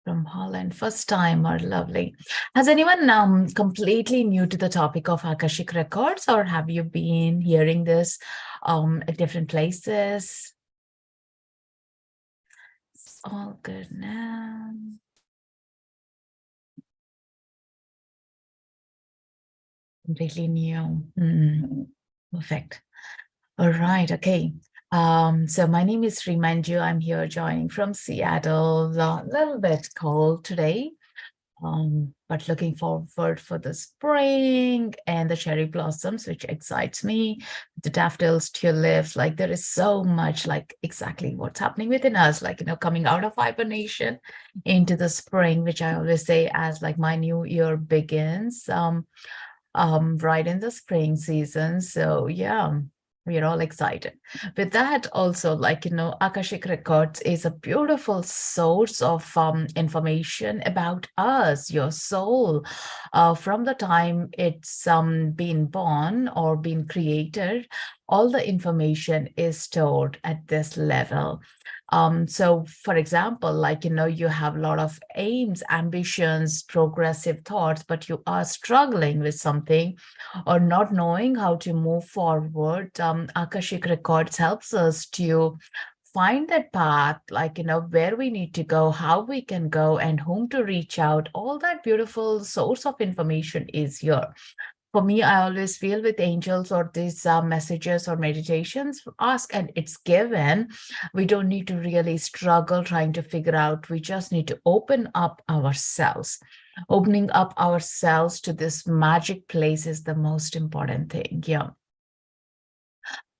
From Holland, first timer, lovely. Has anyone completely new to the topic of Akashic Records, or have you been hearing this at different places? It's all good now. Completely new. Perfect. All right. Okay. So my name is Srimanju. I'm here joining from Seattle. A little bit cold today. But looking forward for the spring and the cherry blossoms, which excites me. The daffodils, tulips, like there is so much like exactly what's happening within us, like, coming out of hibernation into the spring, which I always say as like my new year begins, right in the spring season. So yeah, we're all excited. With that, also, like, Akashic Records is a beautiful source of information about us, your soul, from the time it's been born or been created. All the information is stored at this level. So for example, like, you have a lot of aims, ambitions, progressive thoughts, but you are struggling with something or not knowing how to move forward. Akashic Records helps us to find that path, like, where we need to go, how we can go, and whom to reach out. All that beautiful source of information is here. For me, I always feel with angels or these messages or meditations, ask and it's given. We don't need to really struggle trying to figure out. We just need to open up ourselves. Opening up ourselves to this magic place is the most important thing. Yeah.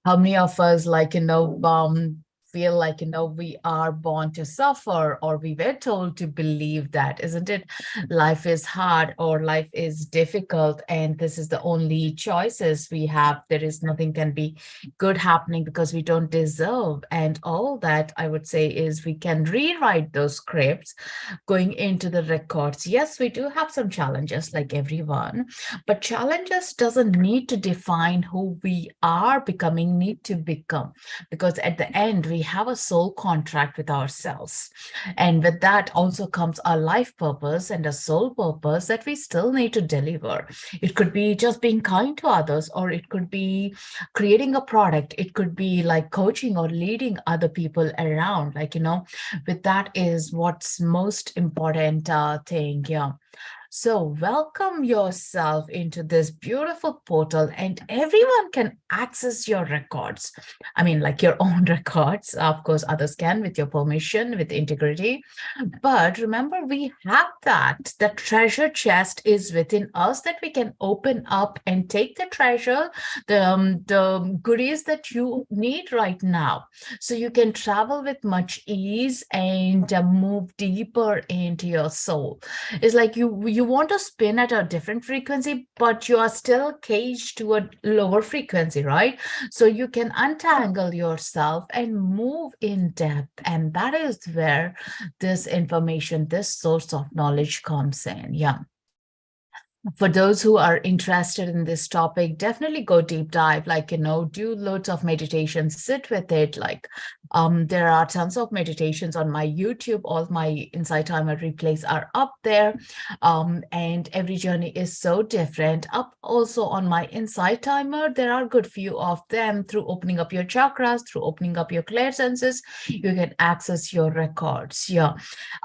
How many of us, like, feel like, we are born to suffer, or we were told to believe that, isn't it? Life is hard or life is difficult, and this is the only choices we have. There is nothing can be good happening because we don't deserve. And all that I would say is we can rewrite those scripts going into the records. Yes, we do have some challenges like everyone, but challenges doesn't need to define who we are becoming, need to become, because at the end we have a soul contract with ourselves, and with that also comes our life purpose and a soul purpose that we still need to deliver. It could be just being kind to others, or it could be creating a product, it could be like coaching or leading other people around, like, with that is what's most important thing. Yeah. So welcome yourself into this beautiful portal, and everyone can access your records. I mean, like your own records. Of course, others can with your permission, with integrity. But remember, we have that. The treasure chest is within us that we can open up and take the treasure, the goodies that you need right now. So you can travel with much ease and move deeper into your soul. It's like you want to spin at a different frequency, but you are still caged to a lower frequency, right? So you can untangle yourself and move in depth. And that is where this information, this source of knowledge comes in. Yeah. For those who are interested in this topic, definitely go deep dive, like, do loads of meditations, sit with it. Like, there are tons of meditations on my YouTube. All my Insight Timer replays are up there. And every journey is so different. Up also on my Insight Timer, there are good few of them. Through opening up your chakras, through opening up your clear senses, you can access your records. Yeah.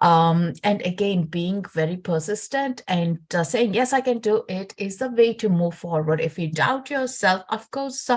And again, being very persistent and saying, yes, I can do it, is the way to move forward. If you doubt yourself, of course,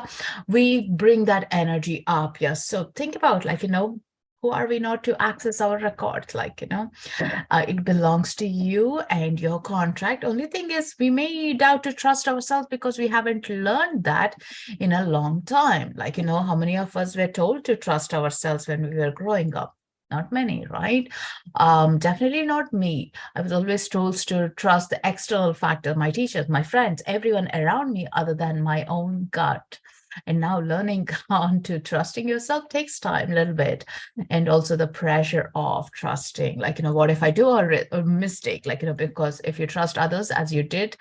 we bring that energy up. Yes. So think about, like, who are we not to access our records? Like, it belongs to you and your contract. Only thing is, we may doubt to trust ourselves because we haven't learned that in a long time. Like, how many of us were told to trust ourselves when we were growing up? Not many, right? Definitely not me. I was always told to trust the external factor, my teachers, my friends, everyone around me other than my own gut. And now learning on to trusting yourself takes time a little bit. And also the pressure of trusting, like, what if I do a mistake? Like, because if you trust others as you did,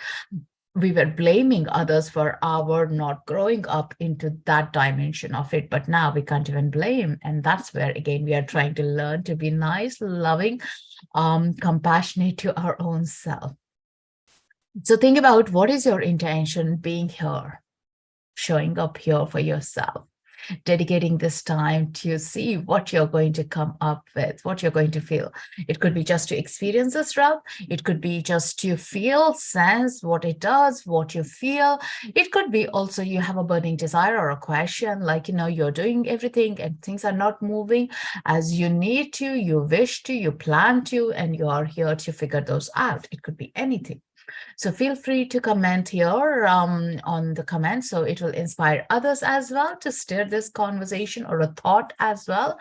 we were blaming others for our not growing up into that dimension of it. But now we can't even blame. And that's where, again, we are trying to learn to be nice, loving, compassionate to our own self. So think about, what is your intention being here, showing up here for yourself, dedicating this time to see what you're going to come up with, what you're going to feel. It could be just to experience this realm. It could be just to feel, sense what it does, what you feel. It could be also you have a burning desire or a question, like, you're doing everything and things are not moving as you need to, you wish to, you plan to, and you are here to figure those out. It could be anything. So feel free to comment here on the comments, so it will inspire others as well to stir this conversation or a thought as well.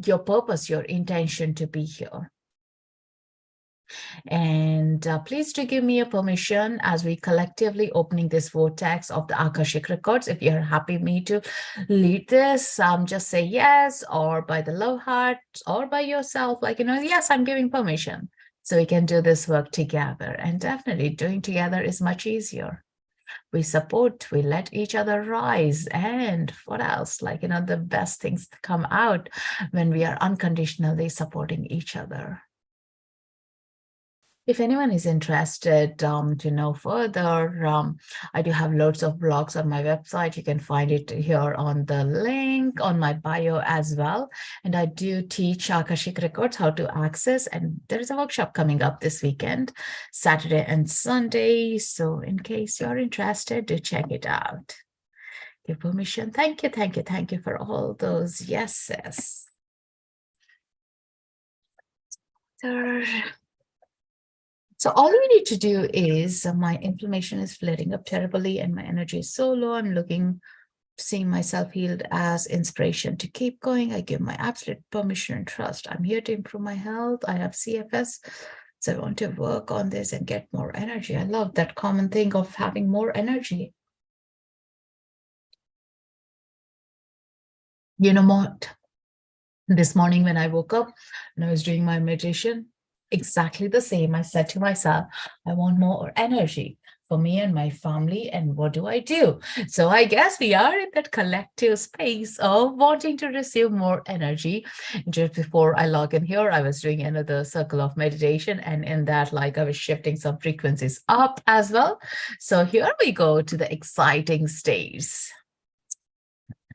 Your purpose, your intention to be here. And please do give me a permission as we collectively opening this vortex of the Akashic Records. If you're happy me to lead this, just say yes, or by the love heart, or by yourself, like, yes, I'm giving permission. So we can do this work together. And definitely doing together is much easier. We support, we let each other rise. And what else? Like, the best things come out when we are unconditionally supporting each other. If anyone is interested to know further, I do have loads of blogs on my website. You can find it here on the link on my bio as well. And I do teach Akashic Records how to access. And there is a workshop coming up this weekend, Saturday and Sunday. So in case you're interested, do check it out. Give permission. Thank you, thank you, thank you for all those yeses. So all you need to do is, my inflammation is flaring up terribly and my energy is so low. I'm seeing myself healed as inspiration to keep going. I give my absolute permission and trust. I'm here to improve my health. I have CFS, so I want to work on this and get more energy. I love that common thing of having more energy. You know what? This morning when I woke up and I was doing my meditation, exactly the same. I said to myself, I want more energy for me and my family. And what do I do? So I guess we are in that collective space of wanting to receive more energy. Just before I log in here, I was doing another circle of meditation. And in that, like, I was shifting some frequencies up as well. So here we go to the exciting stage.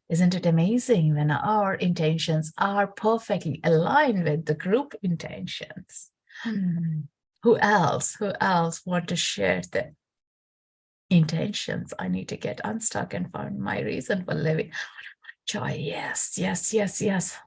Isn't it amazing when our intentions are perfectly aligned with the group intentions? Who else want to share the intentions? I need to get unstuck and find my reason for living. Joy, yes, yes, yes, yes.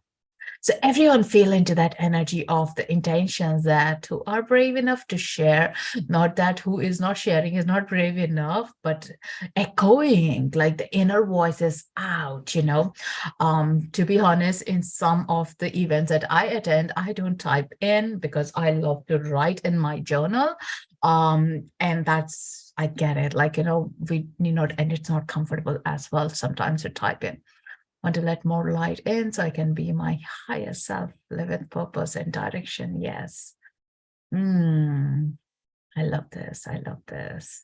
So everyone feel into that energy of the intentions, that who are brave enough to share, not that who is not sharing is not brave enough, but echoing like the inner voices out, To be honest, in some of the events that I attend, I don't type in because I love to write in my journal. And that's, I get it. Like, we need not, and it's not comfortable as well sometimes to type in. Want to let more light in so I can be my higher self, live with purpose and direction. Yes. I love this. I love this.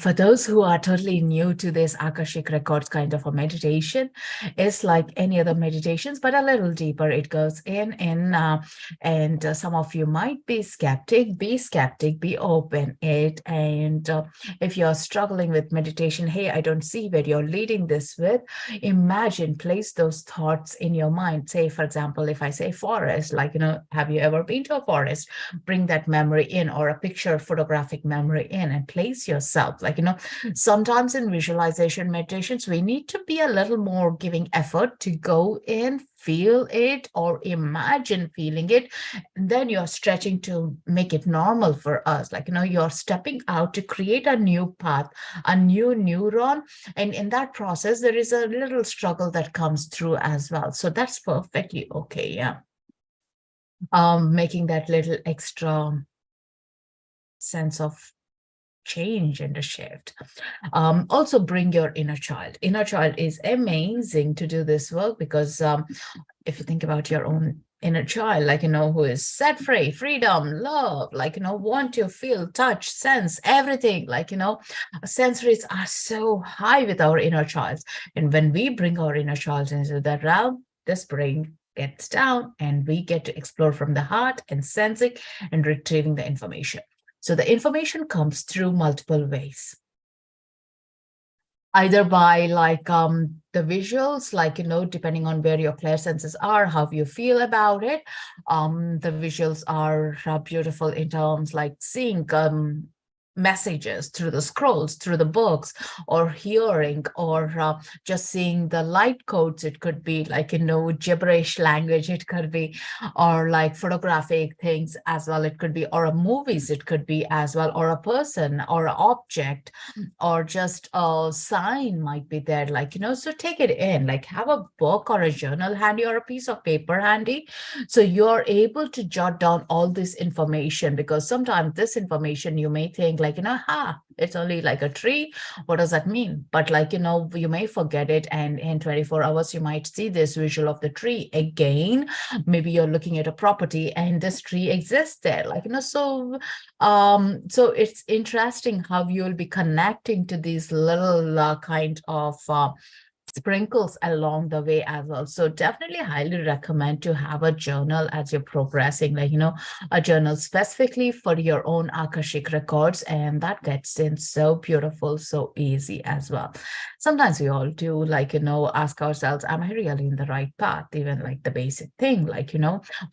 For those who are totally new to this Akashic Records kind of a meditation, it's like any other meditations, but a little deeper. It goes in, and some of you might be skeptic, be open it. And if you're struggling with meditation, hey, I don't see where you're leading this with. Imagine, place those thoughts in your mind. Say, for example, if I say forest, like, have you ever been to a forest? Bring that memory in, or a picture, photographic memory in, and place yourself. Like, sometimes in visualization meditations, we need to be a little more giving effort to go in, feel it, or imagine feeling it. And then you're stretching to make it normal for us. Like, you're stepping out to create a new path, a new neuron. And in that process, there is a little struggle that comes through as well. So that's perfectly okay. Yeah. Making that little extra sense of change and a shift. Also bring your inner child. Inner child is amazing to do this work because if you think about your own inner child, like, who is set free, freedom, love, like, want to feel, touch, sense, everything, like, sensories are so high with our inner child. And when we bring our inner child into that realm, this brain gets down and we get to explore from the heart and sensing and retrieving the information. So the information comes through multiple ways, either by like the visuals, like, depending on where your clair senses are, how you feel about it. The visuals are beautiful in terms like seeing messages through the scrolls, through the books, or hearing, or just seeing the light codes. It could be like, gibberish language, it could be, or like photographic things as well, it could be, or a movies, it could be as well, or a person or an object, or just a sign might be there, like, so take it in, like have a book or a journal handy or a piece of paper handy, so you're able to jot down all this information, because sometimes this information you may think like, it's only like a tree. What does that mean? But like, you may forget it. And in 24 hours, you might see this visual of the tree again. Maybe you're looking at a property and this tree exists there. Like, so it's interesting how you'll be connecting to these little kind of sprinkles along the way as well. So definitely highly recommend to have a journal as you're progressing, like, a journal specifically for your own Akashic records. And that gets in so beautiful, so easy as well. Sometimes we all do, like, ask ourselves, am I really in the right path? Even like the basic thing, like,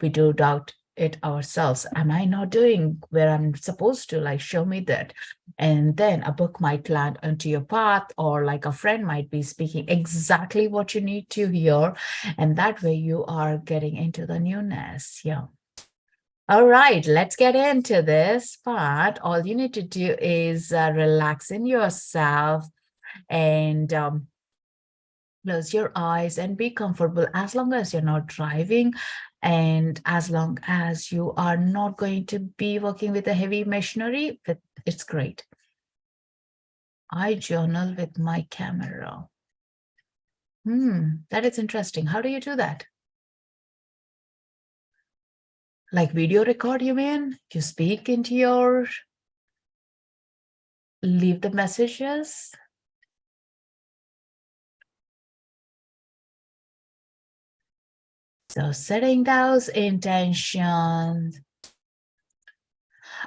we do doubt it ourselves. Am I not doing where I'm supposed to? Like, show me that. And then a book might land onto your path, or like a friend might be speaking exactly what you need to hear. And that way you are getting into the newness. Yeah. All right, let's get into this part. All you need to do is relax in yourself and close your eyes and be comfortable, as long as you're not driving and as long as you are not going to be working with a heavy machinery. It's great. I journal with my camera. That is interesting. How do you do that? Like video record, you mean? You speak into your, leave the messages? So setting those intentions.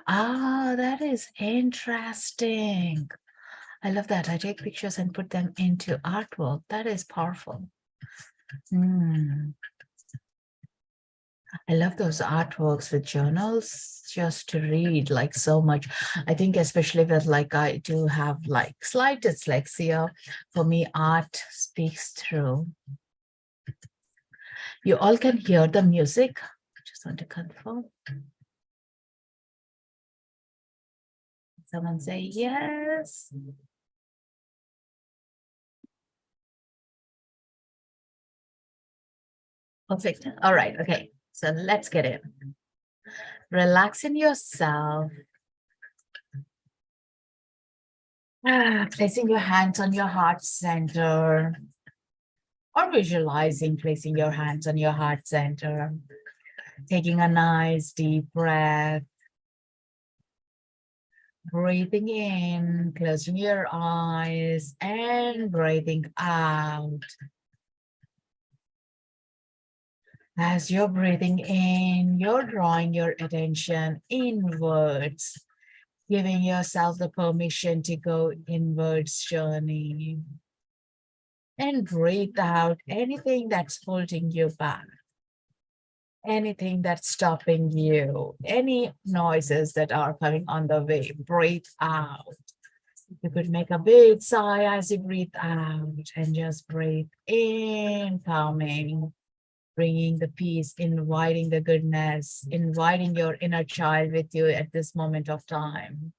Ah, that is interesting. I love that. I take pictures and put them into artwork. That is powerful. I love those artworks with journals just to read, like so much. I think especially with like, I do have like slight dyslexia. For me, art speaks through. You all can hear the music. Just want to confirm. Someone say yes. Perfect. All right. Okay. So let's get in. Relaxing yourself. Placing your hands on your heart center, or visualizing placing your hands on your heart center. Taking a nice deep breath. Breathing in, closing your eyes, and breathing out. As you're breathing in, you're drawing your attention inwards, giving yourself the permission to go inwards journey. And breathe out anything that's holding you back, anything that's stopping you, any noises that are coming on the way. Breathe out. You could make a big sigh as you breathe out, and just breathe in, calming, bringing the peace, inviting the goodness, inviting your inner child with you at this moment of time.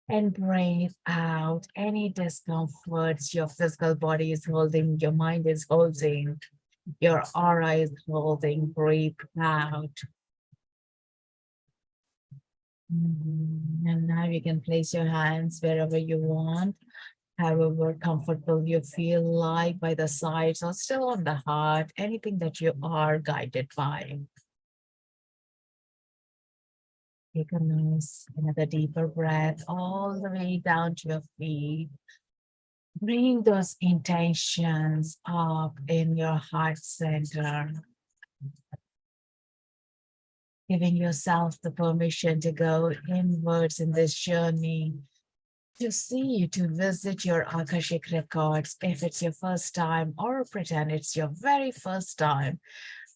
And breathe out any discomforts your physical body is holding, your mind is holding, your aura is holding. Breathe out. And now you can place your hands wherever you want. however comfortable you feel like, by the sides or still on the heart, anything that you are guided by. Take a nice, another deeper breath all the way down to your feet. Bring those intentions up in your heart center, giving yourself the permission to go inwards in this journey, to see, to visit your Akashic records. If it's your first time, or pretend it's your very first time,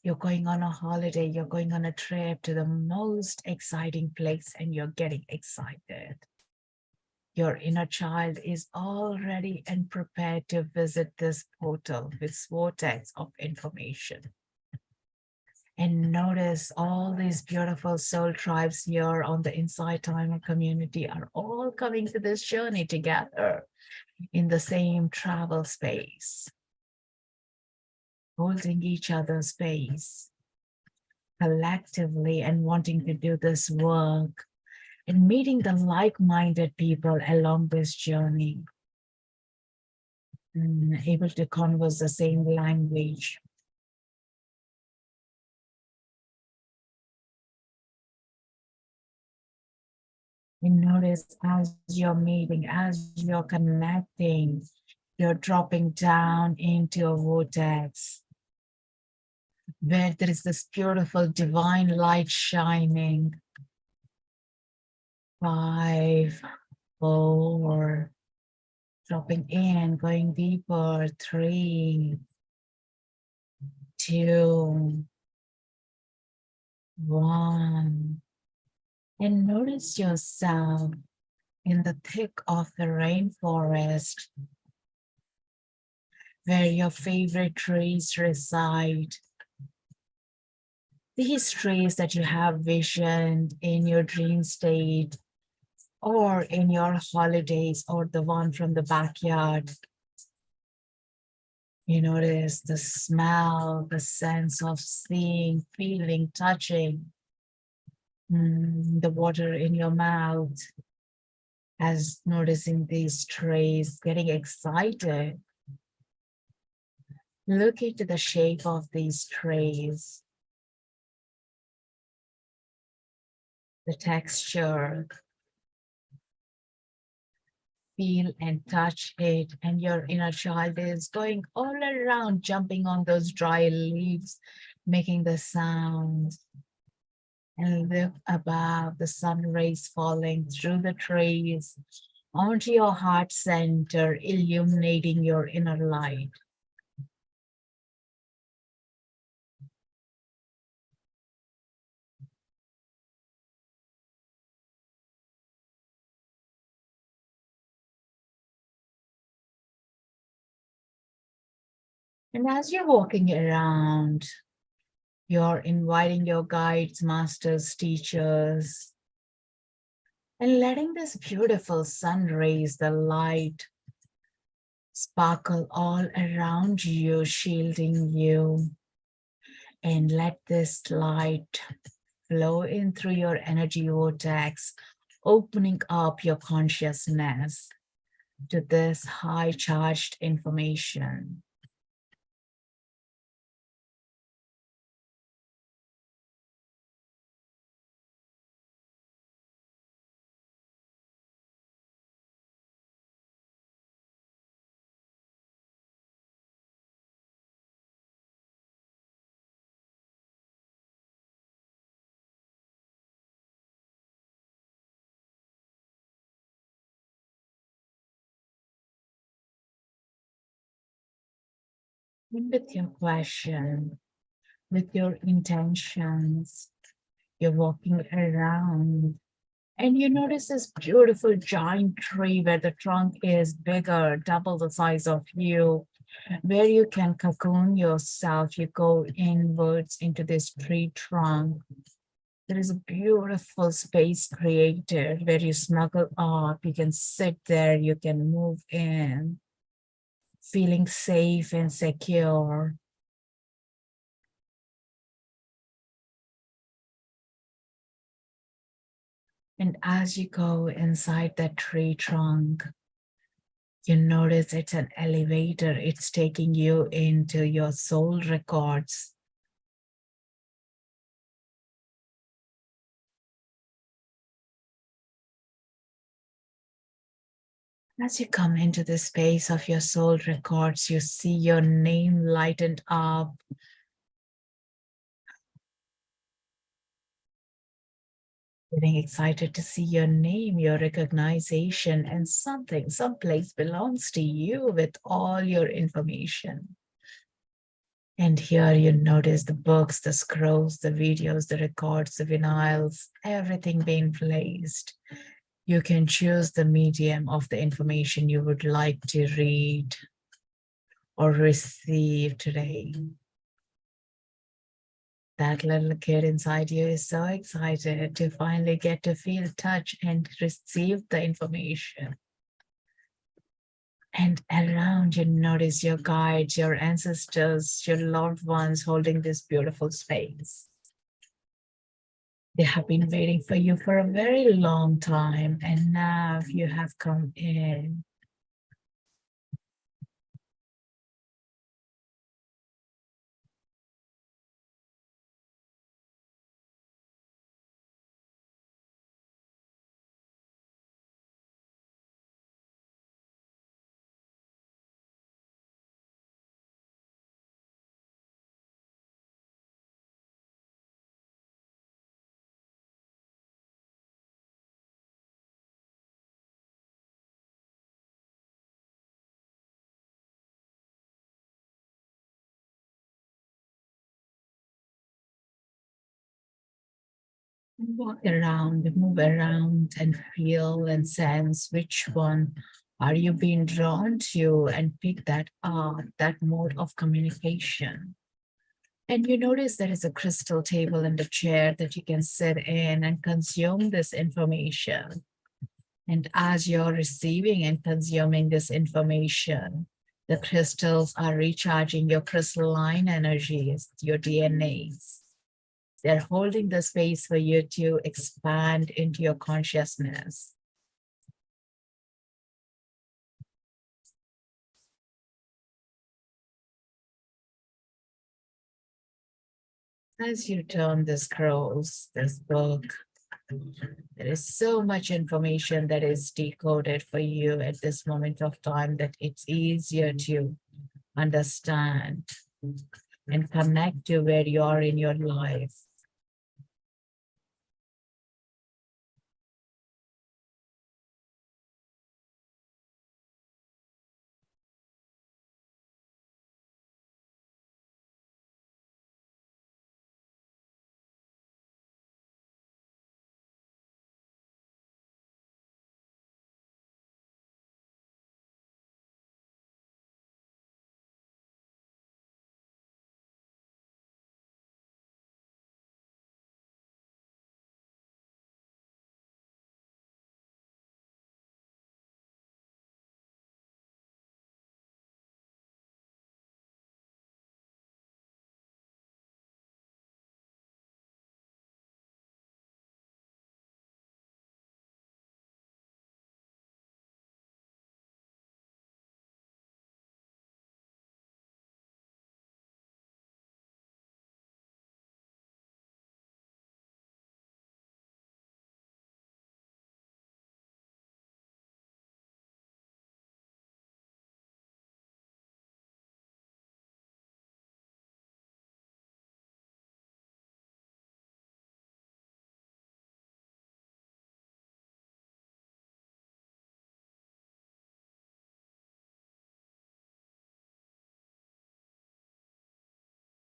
you're going on a holiday, you're going on a trip to the most exciting place, and you're getting excited. Your inner child is all ready and prepared to visit this portal, this vortex of information. And notice all these beautiful soul tribes here on the Inside Timer community are all coming to this journey together in the same travel space, holding each other's space collectively and wanting to do this work and meeting the like-minded people along this journey, able to converse the same language. And notice as you're meeting, as you're connecting, you're dropping down into a vortex where there is this beautiful divine light shining. 5, 4, dropping in, going deeper. 3, 2, 1. And notice yourself in the thick of the rainforest where your favorite trees reside. These trees that you have visioned in your dream state or in your holidays, or the one from the backyard. You notice the smell, the sense of seeing, feeling, touching, the water in your mouth, as noticing these trees, getting excited. Look into the shape of these trees, the texture, feel and touch it, and your inner child is going all around, jumping on those dry leaves, making the sounds. And look above, the sun rays falling through the trees onto your heart center, illuminating your inner light. And as you're walking around, you're inviting your guides, masters, teachers, and letting this beautiful sun rays, the light, sparkle all around you, shielding you. And let this light flow in through your energy vortex, opening up your consciousness to this high charged information. And with your question, with your intentions, you're walking around and you notice this beautiful giant tree where the trunk is bigger, double the size of you, where you can cocoon yourself. You go inwards into this tree trunk. There is a beautiful space created where you snuggle up. You can sit there, you can move in, feeling safe and secure. And as you go inside that tree trunk, You notice it's an elevator. It's taking you into your soul records. As you come into the space of your soul records, you see your name lightened up. Getting excited to see your name, your recognition, and something, someplace belongs to you with all your information. And here you notice the books, the scrolls, the videos, the records, the vinyls, everything being placed. You can choose the medium of the information you would like to read or receive today. That little kid inside you is so excited to finally get to feel, touch, and receive the information. And around you notice your guides, your ancestors, your loved ones holding this beautiful space. They have been waiting for you for a very long time, and now you have come in. Walk around, move around, and feel and sense which one are you being drawn to, and pick that mode of communication. And you notice there is a crystal table and a chair that you can sit in and consume this information. And as you're receiving and consuming this information, the crystals are recharging your crystalline energies, your DNAs. They're holding the space for you to expand into your consciousness. As you turn the scrolls, this book, there is so much information that is decoded for you at this moment of time that it's easier to understand and connect to where you are in your life.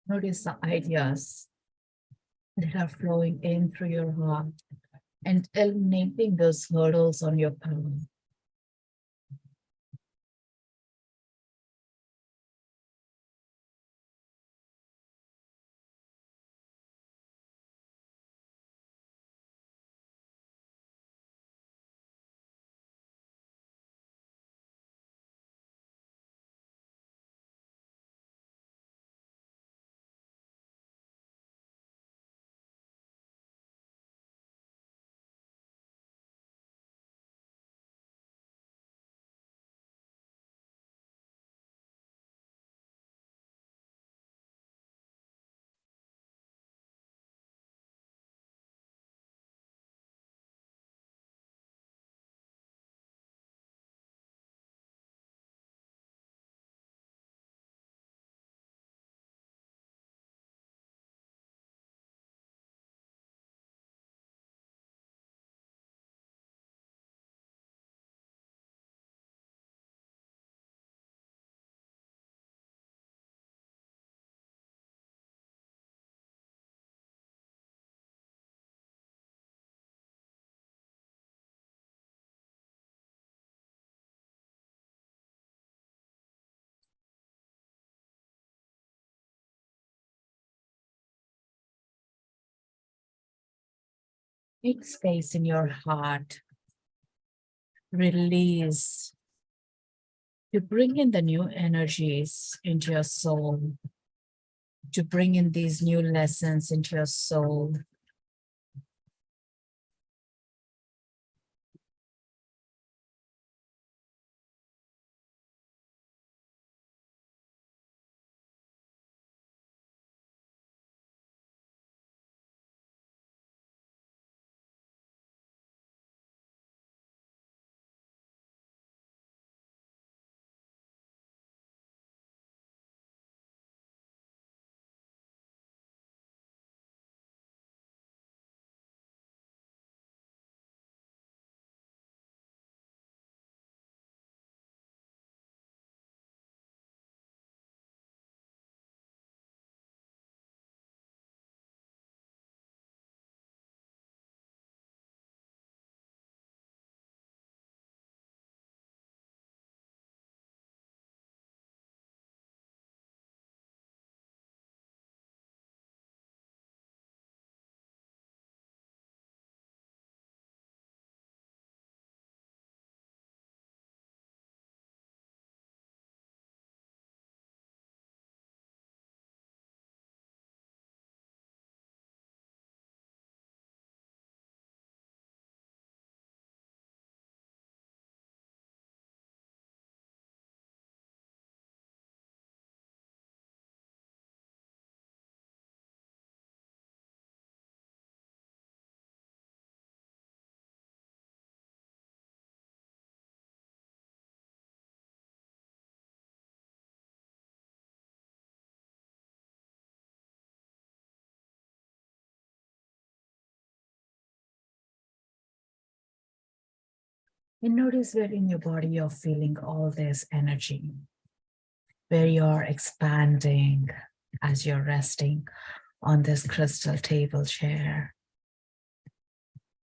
Notice the ideas that are flowing in through your heart and eliminating those hurdles on your path. Make space in your heart. Release to bring in the new energies into your soul, to bring in these new lessons into your soul. And notice where in your body you're feeling all this energy, where you're expanding as you're resting on this crystal table chair.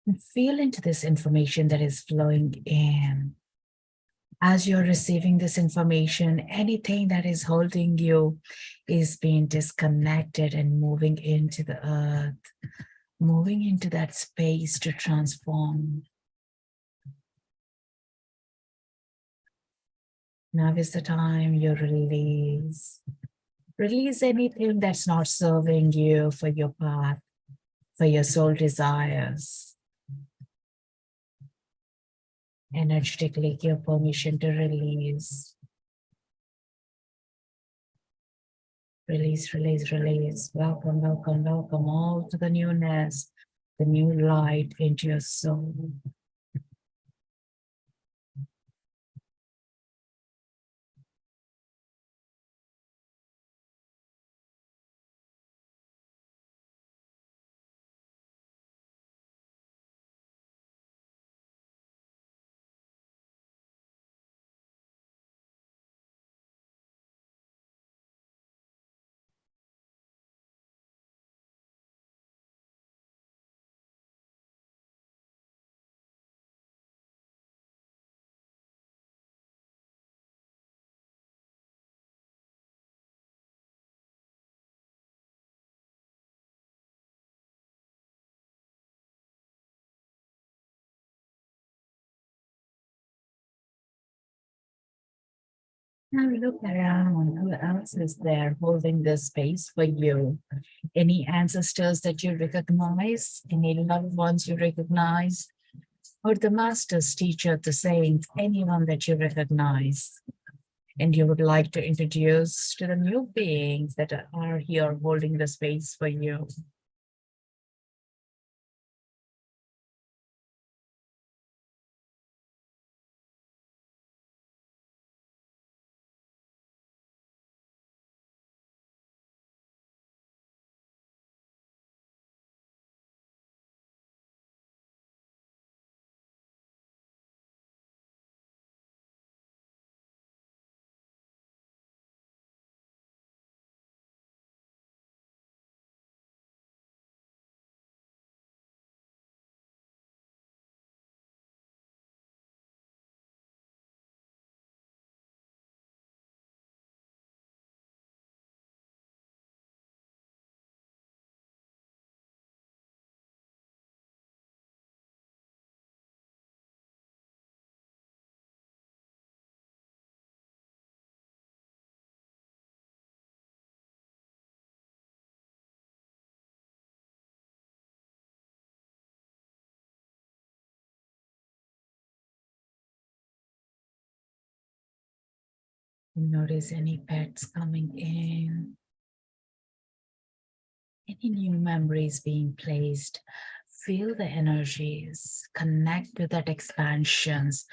And feel into this information that is flowing in. As you're receiving this information, anything that is holding you is being disconnected and moving into the earth, moving into that space to transform. Now is the time you release. Release anything that's not serving you for your path, for your soul desires. Energetically give permission to release. Release, release, release. Welcome, welcome, welcome all to the newness, the new light into your soul. Now look around. Who else is there holding this space for you? Any ancestors that you recognize? Any loved ones you recognize? Or the masters, teacher, the saints, anyone that you recognize and you would like to introduce to the new beings that are here holding the space for you? Notice any pets coming in, any new memories being placed. Feel the energies, connect to that expansions,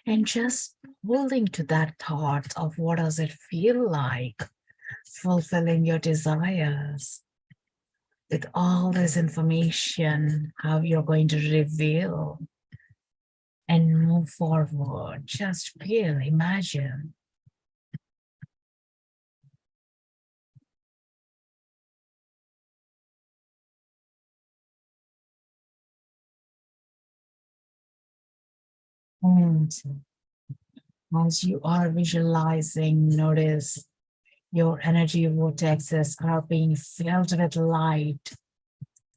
and just holding to that thought of what does it feel like fulfilling your desires with all this information, how you're going to reveal and move forward. Just feel, imagine. And as you are visualizing, notice your energy vortexes are being filled with light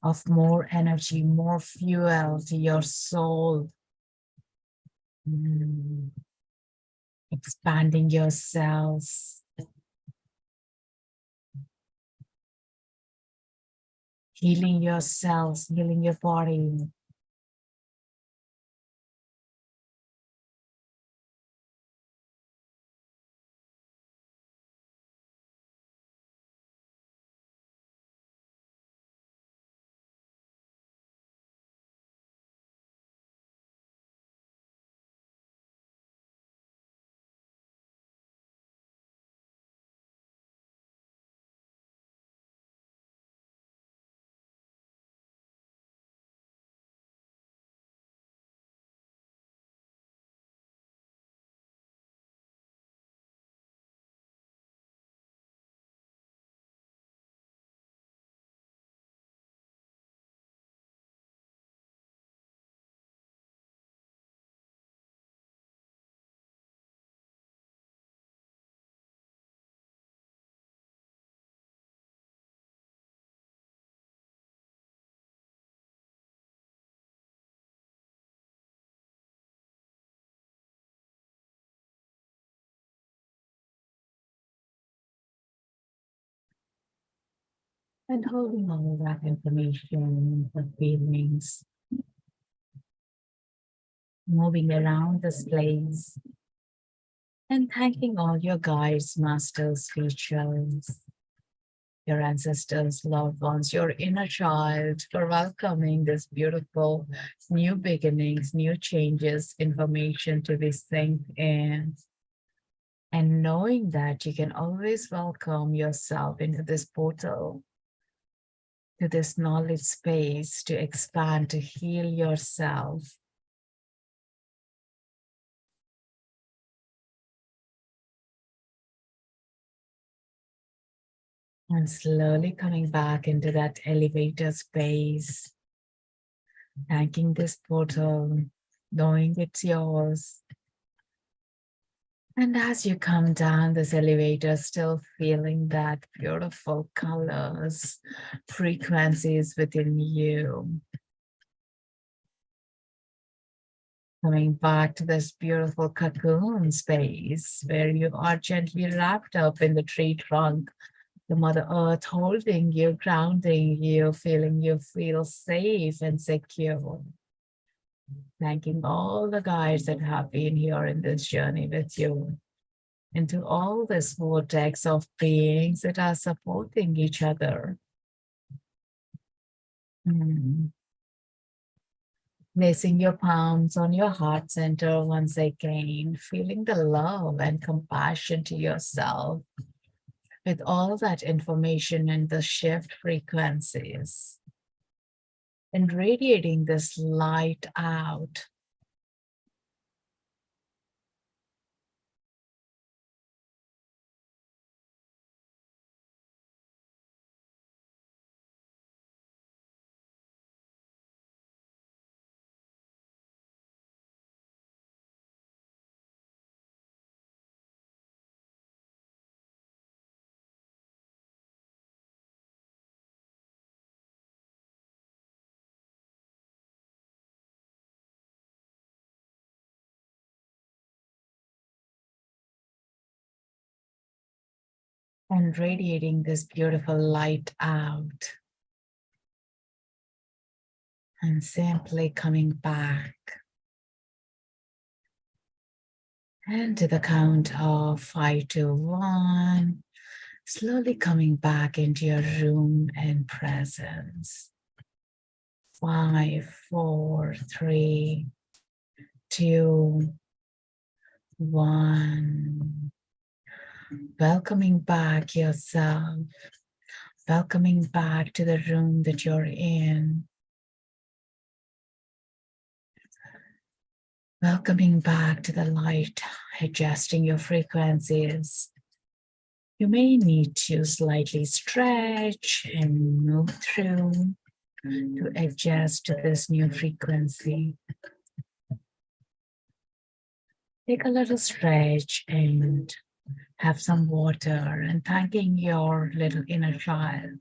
of more energy, more fuel to your soul. Mm. Expanding your cells, healing your cells, healing your body. And holding all that information, the feelings, moving around this place, and thanking all your guides, masters, teachers, your ancestors, loved ones, your inner child for welcoming this beautiful new beginnings, new changes, information to be synced in. And knowing that you can always welcome yourself into this portal, to this knowledge space, to expand, to heal yourself. And slowly coming back into that elevator space, thanking this portal, knowing it's yours. And as you come down this elevator, still feeling that beautiful colors, frequencies within you. Coming back to this beautiful cocoon space where you are gently wrapped up in the tree trunk, the Mother Earth holding you, grounding you, feeling you feel safe and secure. Thanking all the guides that have been here in this journey with you, into all this vortex of beings that are supporting each other. Mm. Placing your palms on your heart center once again, feeling the love and compassion to yourself with all that information and the shift frequencies, and radiating this light out. And radiating this beautiful light out, and simply coming back And to the count of 5 to 1, slowly coming back into your room and presence. 5, 4, 3, 2, 1. Welcoming back yourself, welcoming back to the room that you're in, welcoming back to the light, adjusting your frequencies. You may need to slightly stretch and move through to adjust to this new frequency. Take a little stretch and have some water and thanking your little inner child.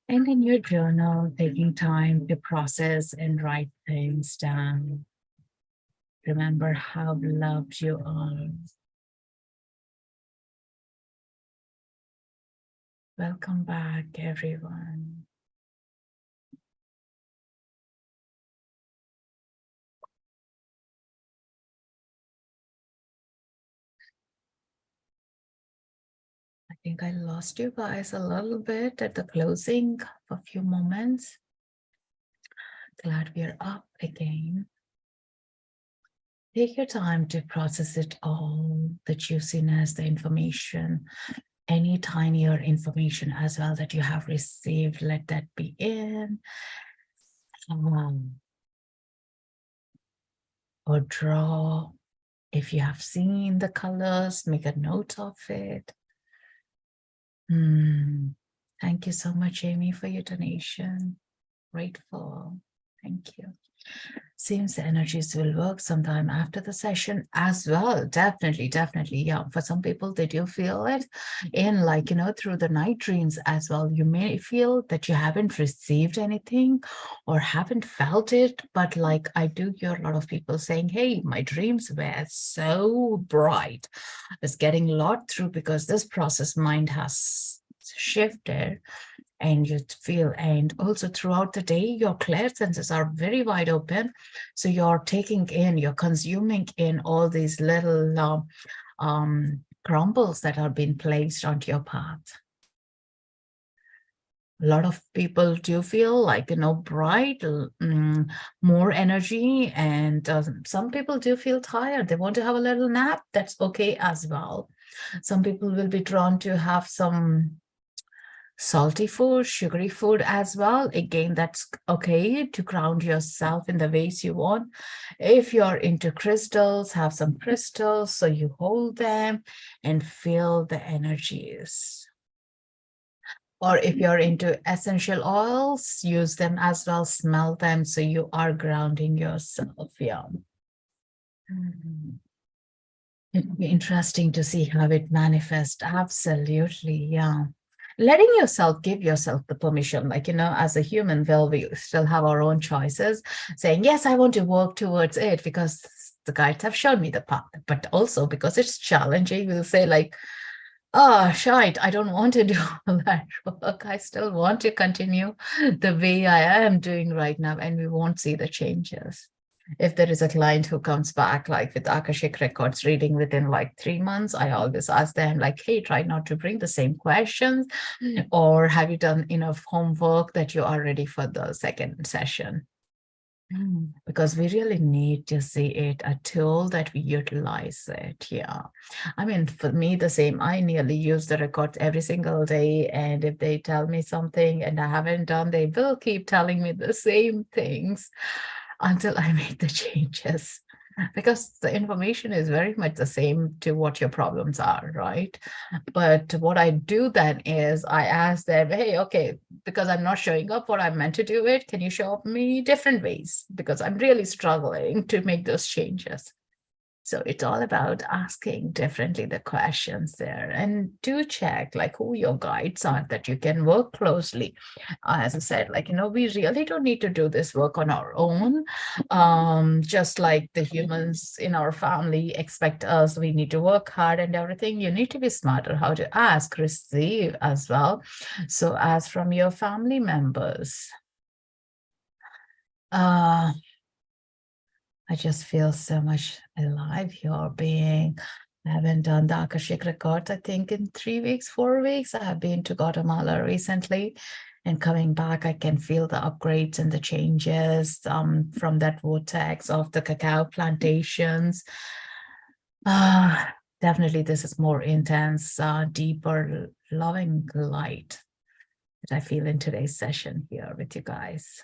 And in your journal, taking time to process and write things down. Remember how loved you are. Welcome back, everyone. I think I lost you guys a little bit at the closing for a few moments. Glad we're up again. Take your time to process it all, the juiciness, the information, any tinier information as well that you have received, let that be in. Or draw. If you have seen the colors, make a note of it. Thank you so much, Amy, for your donation. Grateful. Thank you. Seems the energies will work sometime after the session as well. Definitely. Yeah. For some people, they do feel it in through the night dreams as well. You may feel that you haven't received anything or haven't felt it, but I do hear a lot of people saying, hey, my dreams were so bright. I was getting a lot through because this process mind has shifted. And you feel, and also throughout the day, your clear senses are very wide open. So you're taking in, you're consuming in all these little crumbles that are being placed onto your path. A lot of people do feel bright, more energy, and some people do feel tired. They want to have a little nap. That's okay as well. Some people will be drawn to have some salty food, sugary food as well. Again, that's okay to ground yourself in the ways you want. If you're into crystals, have some crystals so you hold them and feel the energies. Or if you're into essential oils, use them as well, smell them so you are grounding yourself. Yeah. It'd be interesting to see how it manifests. Absolutely. Yeah. Letting yourself, give yourself the permission, as a human, we still have our own choices, saying, yes, I want to work towards it because the guides have shown me the path, but also because it's challenging, we'll say oh, shite, I don't want to do all that work. I still want to continue the way I am doing right now, and we won't see the changes. If there is a client who comes back with Akashic Records reading within 3 months, I always ask them hey, try not to bring the same questions, or have you done enough homework that you are ready for the second session? Because we really need to see it a tool that we utilize it. Yeah. I mean, for me, the same. I nearly use the records every single day. And if they tell me something and I haven't done, they will keep telling me the same things until I make the changes. Because the information is very much the same to what your problems are, right? But what I do then is I ask them, hey, okay, because I'm not showing up what I'm meant to do it, can you show up me different ways? Because I'm really struggling to make those changes. So it's all about asking differently the questions there, and do check who your guides are that you can work closely. As I said, we really don't need to do this work on our own. Just like the humans in our family expect us, we need to work hard and everything. You need to be smarter how to ask, receive as well. So as from your family members, I just feel so much alive here being. I haven't done the Akashic Records, I think, in 3 weeks, 4 weeks. I have been to Guatemala recently, and coming back, I can feel the upgrades and the changes from that vortex of the cacao plantations. Definitely, this is more intense, deeper, loving light that I feel in today's session here with you guys.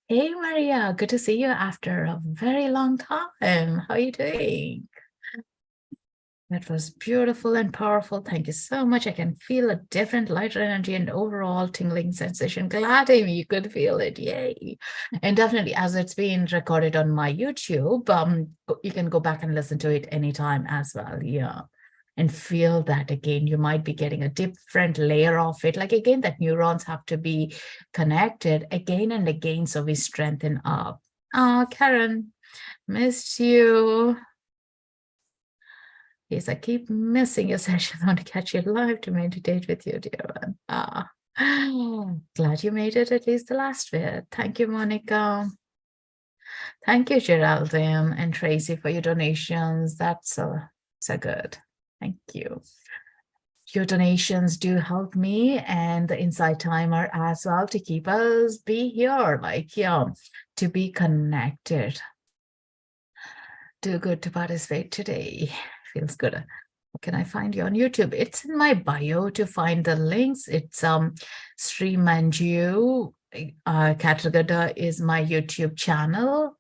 Hey, Maria, good to see you after a very long time. How are you doing? That was beautiful and powerful. Thank you so much. I can feel a different lighter energy and overall tingling sensation. Glad Amy, you could feel it. Yay. And definitely, as it's been recorded on my YouTube, you can go back and listen to it anytime as well. Yeah. And feel that again. You might be getting a different layer of it. Like again, that neurons have to be connected again and again so we strengthen up. Oh, Karen, missed you. Yes, I keep missing your session. I want to catch you live to meditate with you, dear one. Glad you made it at least the last bit. Thank you, Monica. Thank you, Geraldine and Tracy, for your donations. That's so good. Thank you. Your donations do help me and the Insight Timer as well to keep us be here, like, to be connected. Do good to participate today. Feels good. Can I find you on YouTube? It's in my bio to find the links. It's Srimanju Katragadda is my YouTube channel.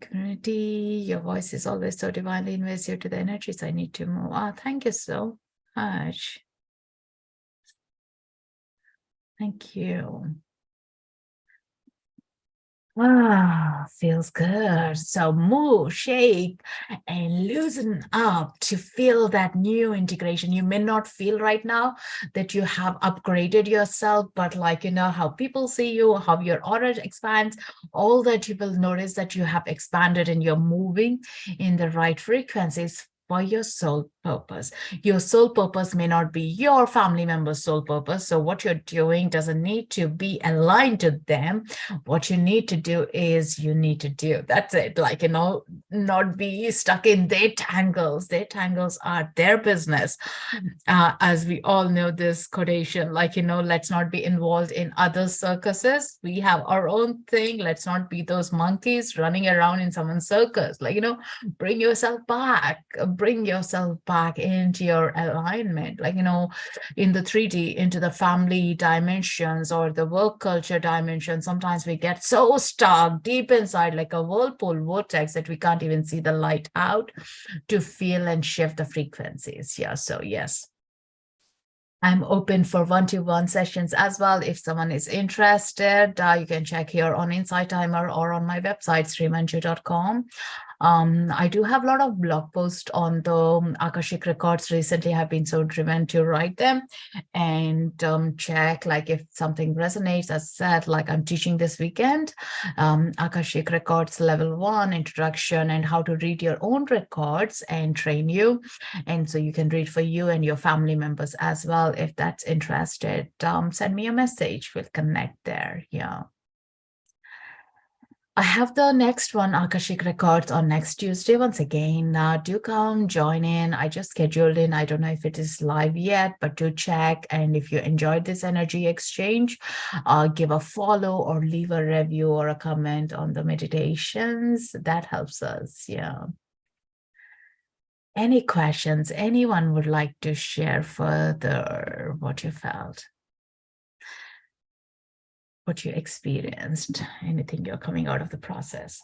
Community, your voice is always so divinely invasive to the energies. I need to move. Thank you so much. Thank you. Feels good. So move, shake, and loosen up to feel that new integration. You may not feel right now that you have upgraded yourself, but like, how people see you, how your aura expands, all that you will notice that you have expanded and you're moving in the right frequencies for your soul purpose. Your soul purpose may not be your family member's soul purpose. So what you're doing doesn't need to be aligned to them. What you need to do is you need to do. That's it. Like, not be stuck in their tangles. Their tangles are their business. As we all know this quotation, like, let's not be involved in other circuses. We have our own thing. Let's not be those monkeys running around in someone's circus. Like, bring yourself back into your alignment, like, in the 3D, into the family dimensions or the work culture dimension. Sometimes we get so stuck deep inside like a whirlpool vortex that we can't even see the light out to feel and shift the frequencies. Yeah, so yes, I'm open for one-to-one sessions as well. If someone is interested, you can check here on Insight Timer or on my website, srimanju.com. I do have a lot of blog posts on the Akashic Records. Recently, I've been so driven to write them and check, like, if something resonates. As said, like, I'm teaching this weekend, Akashic Records Level 1 Introduction and how to read your own records and train you. And so you can read for you and your family members as well. If that's interested, send me a message. We'll connect there. Yeah. I have the next one, Akashic Records, on next Tuesday. Once again, do come join in. I just scheduled in. I don't know if it is live yet, but do check. And if you enjoyed this energy exchange, give a follow or leave a review or a comment on the meditations. That helps us. Yeah. Any questions? Anyone would like to share further what you felt? What you experienced, anything you're coming out of the process?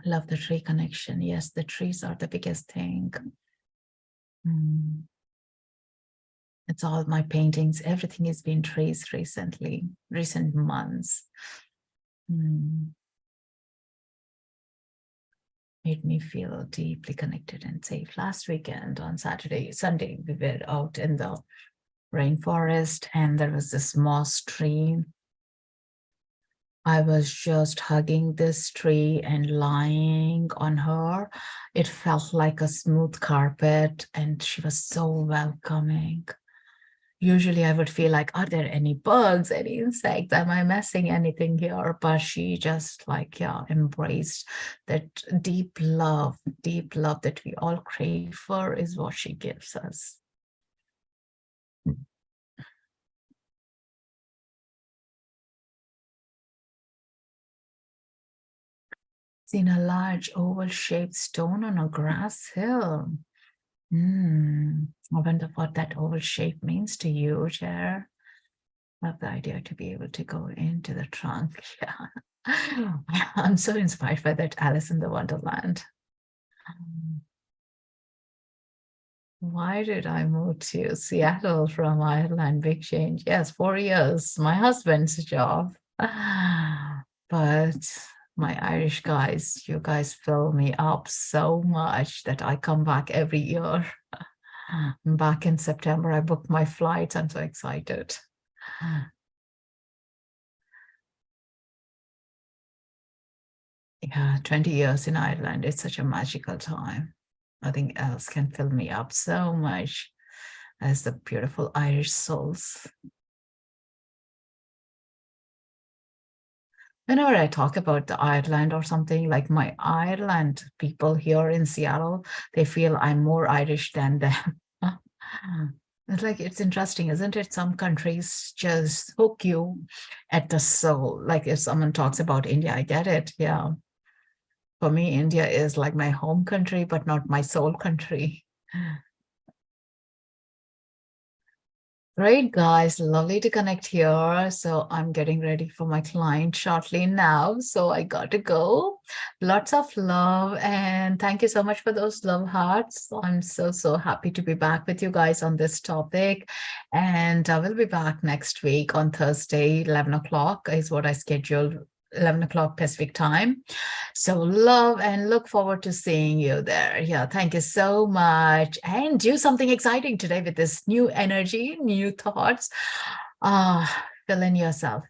Love the tree connection. Yes, the trees are the biggest thing. It's all my paintings. Everything has been trees recently, recent months. Made me feel deeply connected and safe. Last weekend on Sunday, we were out in the rainforest and there was this moss tree. I was just hugging this tree and lying on her. It felt like a smooth carpet, and she was so welcoming. Usually I would feel like, are there any bugs, any insects? Am I missing anything here? But she just like, yeah, embraced that deep love that we all crave for is what she gives us. Seen a large oval-shaped stone on a grass hill. I wonder what that oval shape means to you, Jer. Love the idea to be able to go into the trunk. Yeah. I'm so inspired by that Alice in the Wonderland. Why did I move to Seattle from Ireland? Big change. Yes, 4 years. My husband's job. But my Irish guys, you guys fill me up so much that I come back every year. Back in September, I booked my flights. I'm so excited. Yeah, 20 years in Ireland. It's such a magical time. Nothing else can fill me up so much as the beautiful Irish souls. Whenever I talk about the Ireland or something, like my Ireland people here in Seattle, they feel I'm more Irish than them. It's like, it's interesting, isn't it? Some countries just hook you at the soul. Like if someone talks about India, I get it. Yeah. For me, India is like my home country, but not my soul country. Great, guys. Lovely to connect here. So I'm getting ready for my client shortly now. So I got to go. Lots of love. And thank you so much for those love hearts. I'm so happy to be back with you guys on this topic. And I will be back next week on Thursday, 11 o'clock is what I scheduled. 11 o'clock Pacific time. So love and look forward to seeing you there. Yeah, thank you so much. And do something exciting today with this new energy, new thoughts. Fill in yourself,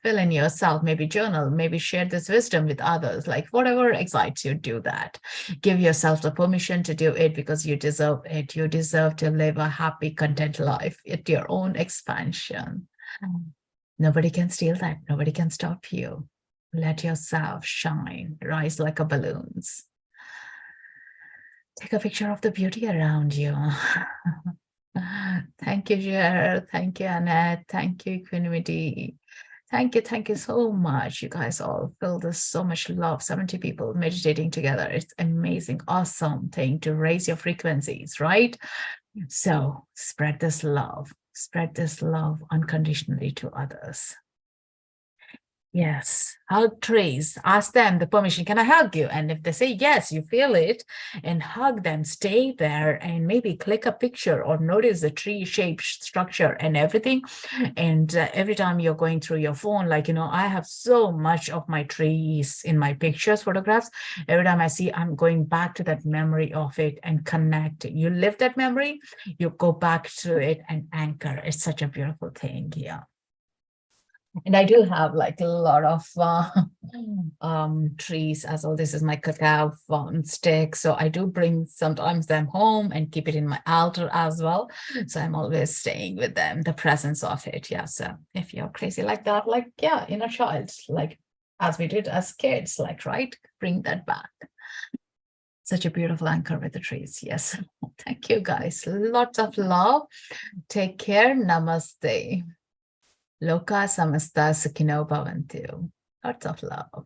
maybe journal, maybe share this wisdom with others, like whatever excites you, do that. Give yourself the permission to do it because you deserve it. You deserve to live a happy, content life at your own expansion. Nobody can steal that. Nobody can stop you. Let yourself shine, rise like a balloons. Take a picture of the beauty around you. Thank you, Jer. Thank you, Annette. Thank you, Equanimity. Thank you so much. You guys all filled us so much love. 70 people meditating together. It's amazing, awesome thing to raise your frequencies, right? So spread this love unconditionally to others. Yes, hug trees. Ask them the permission. Can I hug you? And if they say yes, you feel it, and hug them. Stay there and maybe click a picture or notice the tree shape, structure, and everything. And every time you're going through your phone, like, I have so much of my trees in my pictures, photographs. Every time I see, I'm going back to that memory of it and connect. You live that memory, you go back to it and anchor. It's such a beautiful thing. Yeah. And I do have like a lot of trees as well. This is my cacao stick. So I do bring sometimes them home and keep it in my altar as well. So I'm always staying with them, the presence of it. Yeah. So if you're crazy like that, like, yeah, inner child, like as we did as kids, like, right, bring that back. Such a beautiful anchor with the trees. Yes. Thank you, guys. Lots of love. Take care. Namaste. Loka samasta sukhino bhavantu. Lots of love.